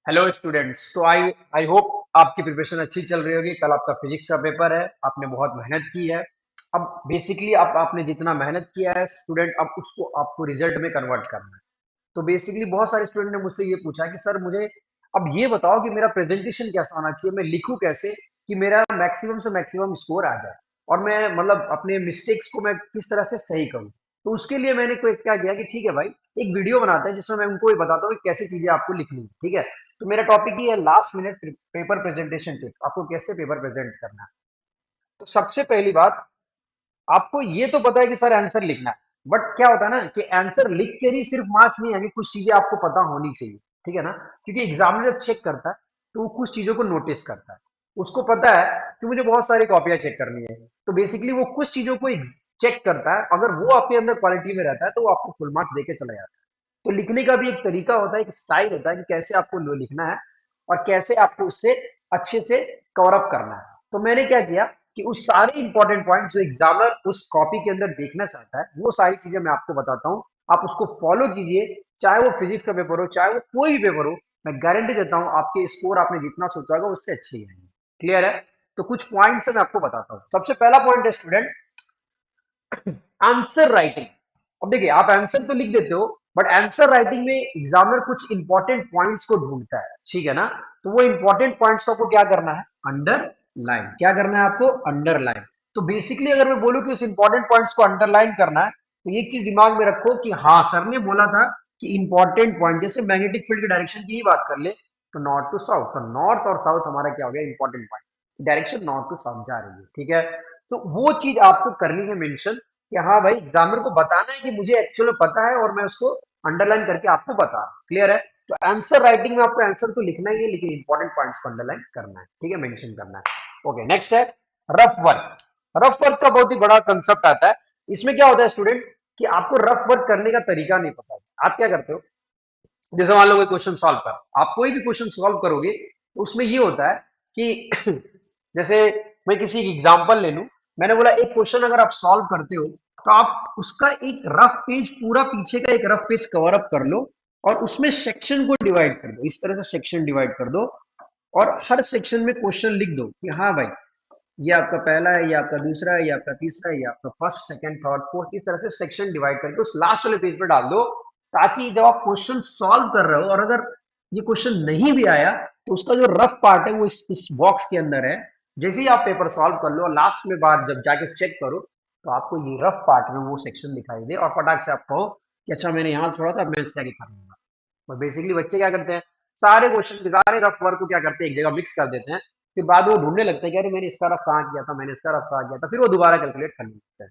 Hello students. तो I hope आपकी preparation अच्छी चल रही होगी। कल आपका फिजिक्स का पेपर है, आपने बहुत मेहनत की है। अब बेसिकली आप आपने जितना मेहनत किया है स्टूडेंट, अब उसको आपको रिजल्ट में कन्वर्ट करना है। तो बेसिकली बहुत सारे स्टूडेंट ने मुझसे ये पूछा कि सर मुझे अब ये बताओ कि मेरा प्रेजेंटेशन कैसा होना चाहिए, मैं लिखूं कैसे कि मेरा मैक्सिमम से मैक्सिमम स्कोर आ जाए और मैं मतलब अपने मिस्टेक्स को मैं किस तरह से सही करूं। तो उसके लिए मैंने कोई क्या किया कि ठीक है भाई, एक वीडियो बनाते हैं जिसमें मैं उनको भी बताता हूँ कि कैसी चीजें आपको लिखनी है। ठीक है, तो मेरा टॉपिक ये है last minute paper presentation tip, आपको कैसे पेपर प्रेजेंट करना है। तो सबसे पहली बात, आपको ये तो पता है कि सर आंसर लिखना है, बट क्या होता है ना कि आंसर लिख कर ही सिर्फ मार्क्स नहीं आएंगे, कुछ चीजें आपको पता होनी चाहिए। ठीक है ना, क्योंकि एग्जामिनर जब चेक करता है तो वो कुछ चीजों को नोटिस करता है। उसको पता है कि मुझे बहुत सारी कॉपियां चेक करनी है, तो बेसिकली वो कुछ चीजों को चेक करता है। अगर वो आपके अंदर क्वालिटी में रहता है तो वो आपको फुल मार्क्स देके चला जाता है। तो लिखने का भी एक तरीका होता है, एक स्टाइल होता है कि कैसे आपको लिखना है और कैसे आपको उससे अच्छे से कवर अप करना है। तो मैंने क्या किया कि उस सारे इंपॉर्टेंट पॉइंट जो एग्जामिनर उस कॉपी के अंदर देखना चाहता है वो सारी चीजें मैं आपको बताता हूँ। आप उसको फॉलो कीजिए, चाहे वो फिजिक्स का पेपर हो चाहे वो कोई भी पेपर हो। मैं गारंटी देता हूँ आपके स्कोर आपने जितना सोचा होगा उससे अच्छे ही आएंगे। क्लियर है? तो कुछ पॉइंट्स मैं आपको बताता हूँ। सबसे पहला पॉइंट है स्टूडेंट, आंसर राइटिंग। अब देखिए, आप आंसर तो लिख देते हो बट आंसर राइटिंग में एग्जामिनर कुछ इंपॉर्टेंट पॉइंट्स को ढूंढता है। ठीक है ना, तो वो इंपॉर्टेंट पॉइंट्स को आपको क्या करना है, अंडरलाइन। क्या करना है आपको, अंडरलाइन। तो बेसिकली अगर मैं बोलूं कि उस इंपॉर्टेंट पॉइंट्स को अंडरलाइन करना है, तो एक चीज दिमाग में रखो कि हाँ सर ने बोला था कि इंपॉर्टेंट पॉइंट, जैसे मैग्नेटिक फील्ड की डायरेक्शन की ही बात कर ले तो नॉर्थ टू साउथ, तो नॉर्थ और साउथ हमारा क्या हो गया, important point, direction north to south जा रही है। ठीक है, तो वो चीज आपको करनी है मेंशन कि हाँ भाई, एग्जामिनर को बताना है कि मुझे एक्चुअली पता है और मैं उसको अंडरलाइन करके आपको बता रहा हूं। क्लियर है? तो आंसर राइटिंग में आपको आंसर तो लिखना ही है लेकिन इंपॉर्टेंट पॉइंट्स को अंडरलाइन करना है। ठीक है, मेंशन करना है। ओके, नेक्स्ट है रफ वर्क। रफ वर्क का बहुत ही बड़ा कंसेप्ट आता है। इसमें क्या होता है स्टूडेंट कि आपको रफ वर्क करने का तरीका नहीं पता है। आप क्या करते हो, जैसे मान लो कोई क्वेश्चन सॉल्व कर, आप कोई भी क्वेश्चन सॉल्व करोगे तो उसमें ये होता है कि जैसे मैं किसी एग्जांपल ले लूं, मैंने बोला एक क्वेश्चन अगर आप सॉल्व करते हो तो आप उसका एक रफ पेज, पूरा पीछे का एक रफ पेज कवर अप कर लो और उसमें सेक्शन को डिवाइड कर दो। इस तरह से सेक्शन डिवाइड कर दो और हर सेक्शन में क्वेश्चन लिख दो कि हाँ भाई, ये आपका पहला है, ये आपका दूसरा है, ये आपका तीसरा है, ये आपका फर्स्ट सेकंड थर्ड फोर्थ, इस तरह से सेक्शन डिवाइड करके उस लास्ट वाले पेज पर डाल दो, ताकि जब आप क्वेश्चन सॉल्व कर रहे हो और अगर ये क्वेश्चन नहीं भी आया तो उसका जो रफ पार्ट है वो इस बॉक्स के अंदर है। जैसे ही आप पेपर सॉल्व कर लो और लास्ट में बाद जब जाके चेक करो तो आपको ये रफ पार्ट में वो सेक्शन दिखाई दे और फटाक से आप कहो कि अच्छा मैंने यहाँ छोड़ा था, मैं इसका आगे कर लूंगा। और बेसिकली बच्चे क्या करते हैं, सारे क्वेश्चन के सारे रफ वर्क को क्या करते हैं, एक जगह मिक्स कर देते हैं। फिर बाद में वो ढूंढने लगते हैं कि अरे मैंने इसका रफ कहाँ किया था, मैंने इसका रफ कहाँ किया था, फिर वो दोबारा कैलकुलेट करने लगते हैं।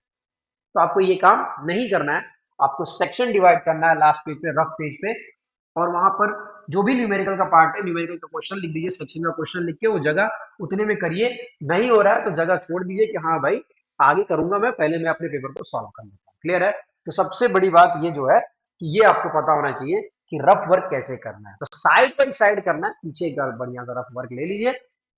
तो आपको ये काम नहीं करना है। आपको सेक्शन डिवाइड करना है लास्ट पेज पे, रफ पेज पे, और वहां पर जो भी न्यूमेरिकल का पार्ट है, न्यूमेरिकल का क्वेश्चन लिख दीजिए, सेक्शन का क्वेश्चन लिख के वो जगह उतने में करिए। नहीं हो रहा है तो जगह छोड़ दीजिए कि हाँ भाई आगे करूंगा, मैं पहले मैं अपने पेपर को सॉल्व कर लेता हूँ। क्लियर है? तो सबसे बड़ी बात ये जो है कि ये आपको पता होना चाहिए कि रफ वर्क कैसे करना है। तो साइड बाई साइड करना है, पीछे का बढ़िया सा रफ वर्क ले लीजिए,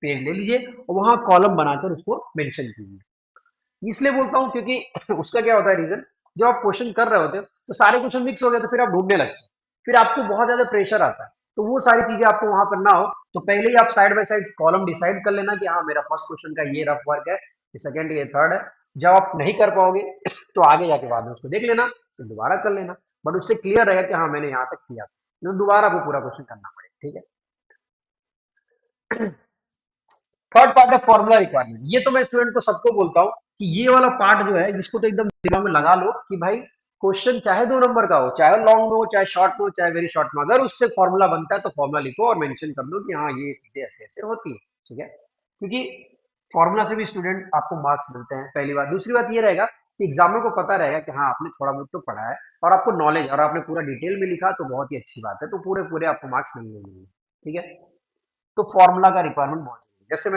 पेज ले लीजिए और वहां कॉलम बनाकर उसको मेंशन कीजिए। इसलिए बोलता हूँ क्योंकि उसका क्या होता है रीजन, जब आप क्वेश्चन कर रहे होते हो तो सारे क्वेश्चन मिक्स हो गए तो फिर आप ढूंढने लगते हो, फिर आपको बहुत ज्यादा प्रेशर आता है। तो वो सारी चीजें आपको वहां पर ना हो, तो पहले ही आप side by side column decide कर लेना कि हाँ मेरा फर्स्ट क्वेश्चन का ये रफ वर्क है, ये सेकंड, ये थर्ड है। जब आप नहीं कर पाओगे तो आगे जाके बाद में उसको देख लेना, फिर दोबारा कर लेना, बट उससे क्लियर रहेगा कि हाँ मैंने यहाँ तक किया था, तो दोबारा वो पूरा क्वेश्चन करना पड़ेगा। ठीक है। थर्ड पार्ट है फॉर्मूला रिक्वायरमेंट। ये तो मैं स्टूडेंट को सबको बोलता हूँ कि ये वाला पार्ट जो है इसको तो एकदम दिमाग में लगा लो कि भाई क्वेश्चन चाहे 2 नंबर का हो, चाहे लॉन्ग में हो, चाहे शॉर्ट में हो, चाहे वेरी शॉर्ट में, अगर उससे फॉर्मूला बनता है तो फॉर्मूला लिखो और मेंशन कर दो कि हाँ ये चीजें ऐसे ऐसे होती है। ठीक है, क्योंकि फॉर्मूला से भी स्टूडेंट आपको मार्क्स मिलते हैं, पहली बात। दूसरी बात ये रहेगा कि एग्जामिनर को पता रहेगा कि हाँ आपने थोड़ा बहुत तो पढ़ा है और आपको नॉलेज, और आपने पूरा डिटेल में लिखा तो बहुत ही अच्छी बात है, तो पूरे पूरे आपको मार्क्स मिलेंगे। ठीक है, तो फॉर्मूला का रिक्वायरमेंट बहुत जरूरी है। जैसे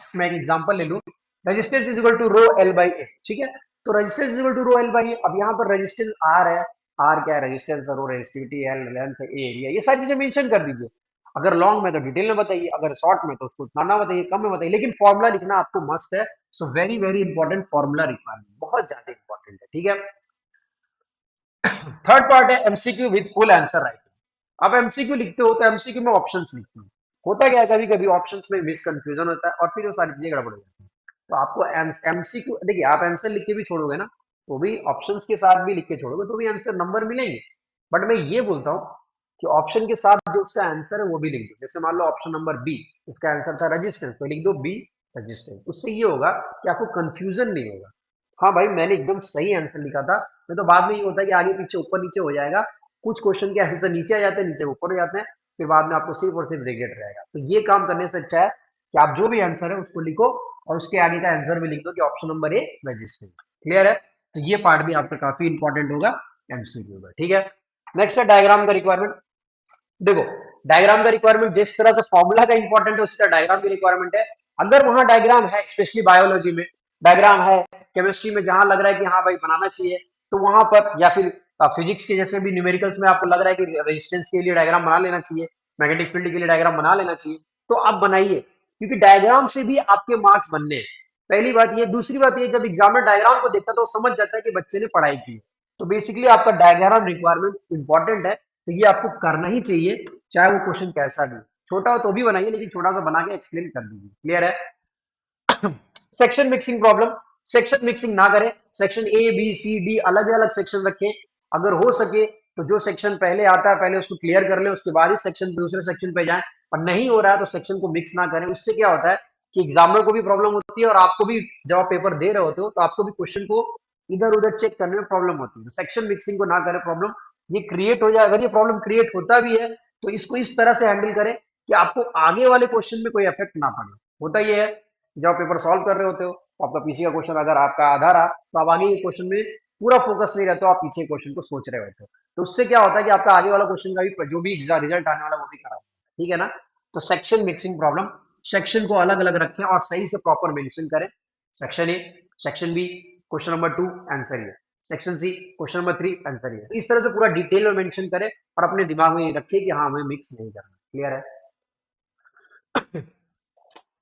मैं एक एग्जांपल ले लूं, resistance is equal to rho L by A. ठीक है, तो resistance is equal to rho L by A. अब यहाँ पर रेजिस्टेंस आर है, आर क्या है, resistance, rho resistivity, L length, A area, ये सारी चीजें मेंशन कर दीजिए। अगर लॉन्ग में तो डिटेल में बताइए, अगर शॉर्ट में तो उसको उतना ना बताइए, कम में बताइए, लेकिन फॉर्मूला लिखना आपको मस्ट है। So very very important, formula requirement बहुत ज्यादा इंपॉर्टेंट है। ठीक है, थर्ड पार्ट है MCQ with full answer writing. आप एमसीक्यू लिखते हो तो एमसीक्यू में ऑप्शंस लिखते हो, होता क्या है कभी कभी ऑप्शंस में मिस कंफ्यूजन होता है और फिर वो सारी चीजें गड़बड़ हो जाती है। तो आपको एमसीक्यू देखिए, आप आंसर लिख के भी छोड़ोगे ना, तो भी ऑप्शंस के साथ भी लिख के छोड़ोगे तो भी आंसर नंबर मिलेंगे। बट मैं ये बोलता हूँ कि ऑप्शन के साथ जो उसका आंसर है वो भी लिख दो। जैसे मान लो ऑप्शन नंबर बी, इसका आंसर था रेजिस्टेंस, तो लिख दो बी रेजिस्टेंस। उससे ये होगा कि आपको कंफ्यूजन नहीं होगा। हाँ भाई, मैंने एकदम सही आंसर लिखा था। नहीं तो बाद में ये होता है कि आगे पीछे ऊपर नीचे हो जाएगा, कुछ क्वेश्चन के आंसर नीचे आ जाते हैं, नीचे ऊपर हो जाते हैं, फिर बाद में आपको सिर्फ और सिर्फ रिग्रेट रहेगा। तो ये काम करने से अच्छा है कि आप जो भी आंसर है उसको लिखो और उसके आगे का आंसर भी लिख दो कि option number A register. Clear है? तो ये पार्ट भी आपका काफी इंपॉर्टेंट होगा एमसीक्यू में। ठीक है, नेक्स्ट है डायग्राम का रिक्वायरमेंट। देखो, डायग्राम का रिक्वायरमेंट जिस तरह से फॉर्मूला का इंपॉर्टेंट है उसी तरह डायग्राम की रिक्वायरमेंट है। अगर वहां डायग्राम है, स्पेशली बायोलॉजी में डायग्राम है, केमिस्ट्री में जहां लग रहा है कि हाँ भाई बनाना चाहिए, तो वहां पर, या फिर फिजिक्स के जैसे भी न्यूमेरिकल्स में आपको लग रहा है कि रेजिस्टेंस के लिए डायग्राम बना लेना चाहिए, मैग्नेटिक फील्ड के लिए डायग्राम बना लेना चाहिए, तो आप बनाइए, क्योंकि डायग्राम से भी आपके मार्क्स बनने हैं। पहली बात ये। दूसरी बात ये, जब एग्जामिनर डायग्राम को देखता है तो वो समझ जाता है कि बच्चे ने पढ़ाई की। तो बेसिकली आपका डायग्राम रिक्वायरमेंट इंपॉर्टेंट है, तो ये आपको करना ही चाहिए, चाहे वो क्वेश्चन कैसा भी हो। छोटा हो तो भी बनाइए, लेकिन छोटा सा बना के एक्सप्लेन कर दीजिए। क्लियर है? Section mixing problem, section mixing ना करें। Section A B C D अलग अलग सेक्शन रखें। अगर हो सके तो जो सेक्शन पहले आता है पहले उसको क्लियर कर ले, उसके बाद ही सेक्शन दूसरे सेक्शन पे जाएं। और नहीं हो रहा है तो सेक्शन को मिक्स ना करें। उससे क्या होता है कि एग्जामिनर को भी प्रॉब्लम होती है और आपको भी, जब आप पेपर दे रहे होते हो तो आपको भी क्वेश्चन को इधर उधर चेक करने में प्रॉब्लम होती है। तो सेक्शन मिक्सिंग को ना करें, प्रॉब्लम ये क्रिएट हो जाए। अगर ये प्रॉब्लम क्रिएट होता भी है तो इसको इस तरह से हैंडल करें कि आपको आगे वाले क्वेश्चन में कोई इफेक्ट ना पड़े। होता ये है, जब आप पेपर सॉल्व कर रहे होते हो तो आपका पीछे का क्वेश्चन अगर आपका आधा रहा तो आप आगे के क्वेश्चन में पूरा फोकस नहीं रहता, आप पीछे क्वेश्चन को सोच रहे होते हो। तो उससे क्या होता है कि आपका आगे वाला क्वेश्चन का भी जो भी रिजल्ट आने वाला वो भी खराब होता है। ठीक है ना? तो सेक्शन मिक्सिंग प्रॉब्लम, सेक्शन को अलग अलग रखें और सही से प्रॉपर मेंशन करें। Section A, section B, question number 2 answer ये, section C question number 3 answer ये। तो इस तरह से पूरा डिटेल में मेंशन करें और अपने दिमाग में ये रखिए कि हाँ, हमें मिक्स नहीं करना। क्लियर है?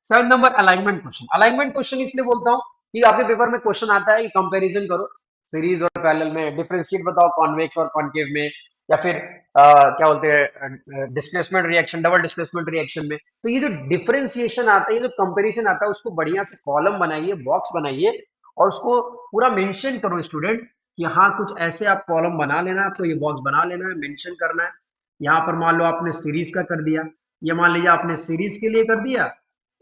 7 number alignment question. Alignment question इसलिए बोलता हूँ कि आपके पेपर में क्वेश्चन आता है कि कंपैरिजन करो सीरीज और पैरेलल में, डिफरेंशिएट बताओ कॉन्वेक्स और कॉन्केव में, या फिर क्या बोलते हैं displacement reaction, double displacement reaction में। तो ये जो डिफरेंशिएशन आता है, ये जो कंपैरिजन आता है, उसको बढ़िया से कॉलम बनाइए, बॉक्स बनाइए और उसको पूरा मेंशन करो स्टूडेंट कि हाँ, कुछ ऐसे आप कॉलम बना लेना, आपको ये बॉक्स बना लेना है, मेंशन करना है। यहाँ पर मान लो आपने सीरीज का कर दिया, ये मान लीजिए आपने सीरीज के लिए कर दिया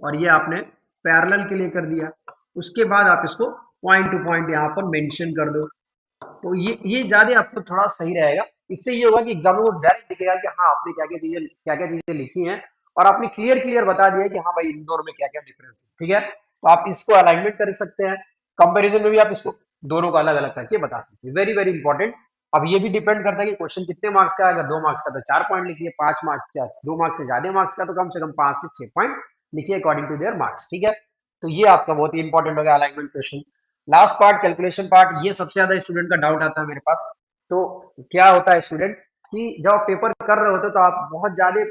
और ये आपने पैरेलल के लिए कर दिया। उसके बाद आप इसको पॉइंट टू पॉइंट यहाँ पर मेंशन कर दो। तो ये ज्यादा आपको थोड़ा सही रहेगा। इससे ये होगा कि एग्जाम को डायरेक्ट दिखेगा कि हाँ, आपने क्या क्या चीजें लिखी हैं और आपने क्लियर क्लियर बता दिया कि हाँ भाई, इन दोनों में क्या क्या डिफरेंस है। ठीक है? तो आप इसको अलाइनमेंट कर सकते हैं। कंपैरिजन में भी आप इसको दोनों को अलग अलग करके बता सकते हैं। Very very important. अब ये भी डिपेंड करता है कि क्वेश्चन कितने मार्क्स का है। अगर 2 मार्क्स का तो 4 पॉइंट लिखिए, 5 मार्क्स का, 2 मार्क्स से ज्यादा मार्क्स का तो कम से कम 5 से 6 पॉइंट लिखिए अकॉर्डिंग टू देयर मार्क्स। ठीक है? तो ये आपका बहुत ही इंपॉर्टेंट हो गया alignment question. Last part calculation part, ये सबसे ज्यादा स्टूडेंट का डाउट आता है मेरे पास। तो क्या होता है स्टूडेंट कि जब आप पेपर कर रहे होते हो तो आप बहुत ज्यादा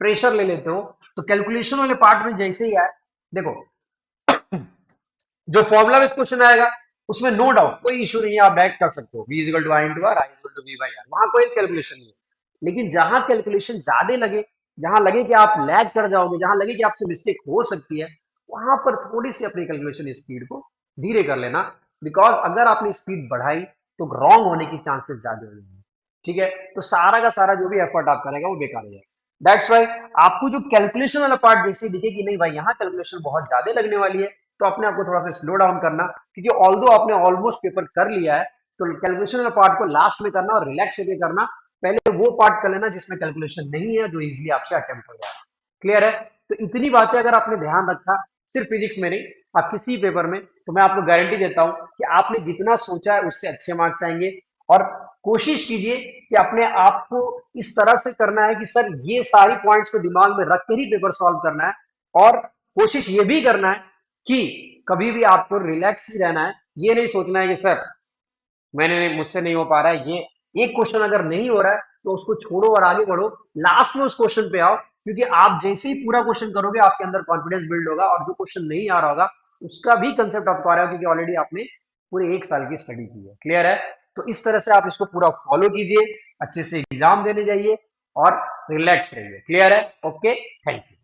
प्रेशर ले लेते हो। तो कैलकुलेशन वाले पार्ट में जैसे ही आए, देखो, जो फॉर्मूला बेस्ड क्वेश्चन आएगा उसमें नो डाउट कोई इशू नहीं है, आप बैक कर सकते हो, v equal to I into R, I equal to V by R, वहां कोई कैलकुलेशन नहीं है। लेकिन जहां कैलकुलेशन ज्यादा लगे, जहां लगे कि आप लैग कर जाओगे, जहां लगे कि आपसे मिस्टेक हो सकती है, वहां पर थोड़ी सी अपनी कैलकुलेशन स्पीड को धीरे कर लेना। बिकॉज अगर आपने स्पीड बढ़ाई तो रॉन्ग होने की चांसेस ज्यादा हो जाएंगे। ठीक है? तो सारा का सारा जो भी एफर्ट आप करेगा वो बेकार हो जाएगा। दैट्स वाई आपको जो कैलकुलेशन वाला पार्ट जैसे दिखे कि नहीं भाई, यहाँ कैलकुलेशन बहुत ज्यादा लगने वाली है, तो अपने आप को थोड़ा सा स्लो डाउन करना। क्योंकि ऑल्दो आपने ऑलमोस्ट पेपर कर लिया है, तो कैलकुलेशन वाला पार्ट को लास्ट में करना और रिलैक्स होकर करना। पहले वो पार्ट कर लेना जिसमें कैलकुलेशन नहीं है, जो इजीली आपसे अटेम्प्ट हो जाए। क्लियर है? तो इतनी बातें अगर आपने ध्यान रखा, सिर्फ फिजिक्स में नहीं, आप किसी पेपर में, तो मैं आपको गारंटी देता हूं कि आपने जितना सोचा है उससे अच्छे मार्क्स आएंगे। और कोशिश कीजिए कि अपने आप को इस तरह से करना है कि सर, ये सारी पॉइंट्स को दिमाग में रख कर ही पेपर सॉल्व करना है। और कोशिश ये भी करना है कि कभी भी आपको रिलैक्स ही रहना है। ये नहीं सोचना है कि सर, मुझसे नहीं हो पा रहा है, ये एक क्वेश्चन अगर नहीं हो रहा है तो उसको छोड़ो और आगे बढ़ो। लास्ट में उस क्वेश्चन पे आओ, क्योंकि आप जैसे ही पूरा क्वेश्चन करोगे आपके अंदर कॉन्फिडेंस बिल्ड होगा और जो क्वेश्चन नहीं आ रहा होगा उसका भी कंसेप्ट आपको आ रहा है, क्योंकि ऑलरेडी आपने पूरे 1 साल की स्टडी की है। क्लियर है? तो इस तरह से आप इसको पूरा फॉलो कीजिए, अच्छे से एग्जाम देने जाइए और रिलैक्स रहिए। क्लियर है? Okay, thank you.